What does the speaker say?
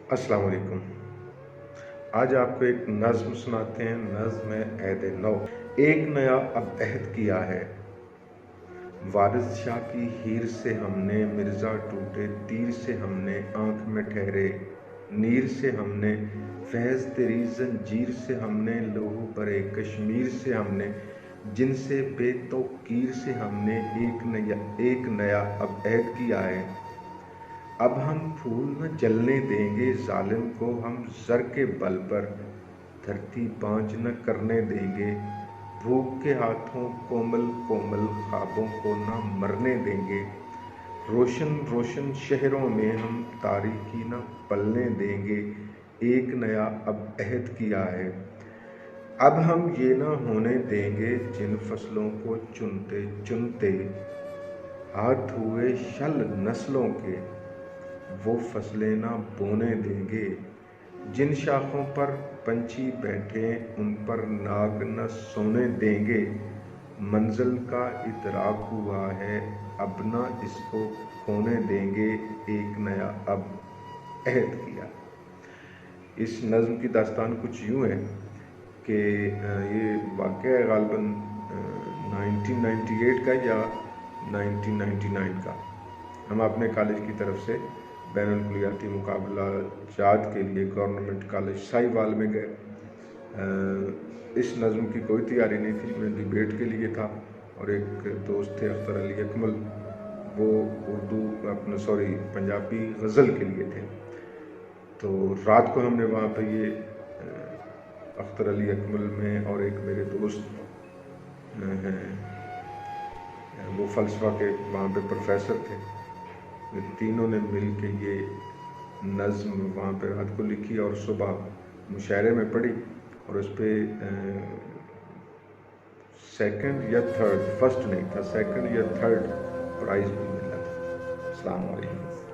अस्सलाम वालेकुम। आज आपको एक नज़्म सुनाते हैं। नज़्म है ऐद नौ। एक नया अब अहद किया है, वारिस शाह की हीर से हमने, मिर्ज़ा टूटे तीर से हमने, आँख में ठहरे नीर से हमने, फैज़ तेरी ज़ंजीर से हमने, लहू भरे कश्मीर से हमने, जिनसे बेतौकीर से हमने एक नया अब अहद किया है। अब हम फूल न जलने देंगे ज़ालिम को, हम ज़र के बल पर धरती बाँझ न करने देंगे, भूख के हाथों कोमल कोमल ख्वाबों को न मरने देंगे, रोशन रोशन शहरों में हम तारीकी न पलने देंगे, एक नया अब अहद किया है। अब हम ये न होने देंगे जिन फसलों को चुनते चुनते हाथ हुए शल नस्लों के, वो फसलें ना बोने देंगे, जिन शाखों पर पंछी बैठे उन पर नाग न सोने देंगे, मंजिल का इदराक हुआ है अब ना इसको खोने देंगे, एक नया अब अहद किया। इस नज़्म की दास्तान कुछ यूँ है कि ये वाक़या है ग़ालिबन 1998 का या 1999 का। हम अपने कॉलेज की तरफ से बैनुल कुलियाती मुकाबला जात के लिए गवर्नमेंट कॉलेज साहिवाल में गए। इस नज़्म की कोई तैयारी नहीं थी, मैं डिबेट के लिए था और एक दोस्त थे अख्तर अली अकमल, वो पंजाबी गज़ल के लिए थे। तो रात को हमने वहाँ पे ये अख्तर अली अकमल में और एक मेरे दोस्त हैं, वो फ़लसफ़ा के वहाँ पे प्रोफेसर थे, तीनों ने मिल के ये नज़्म वहाँ पे रात को लिखी और सुबह मुशायरे में पढ़ी और उस पर सेकंड या थर्ड, फर्स्ट नहीं था, सेकंड या थर्ड प्राइज़ भी मिला था। अस्सलाम वालेकुम।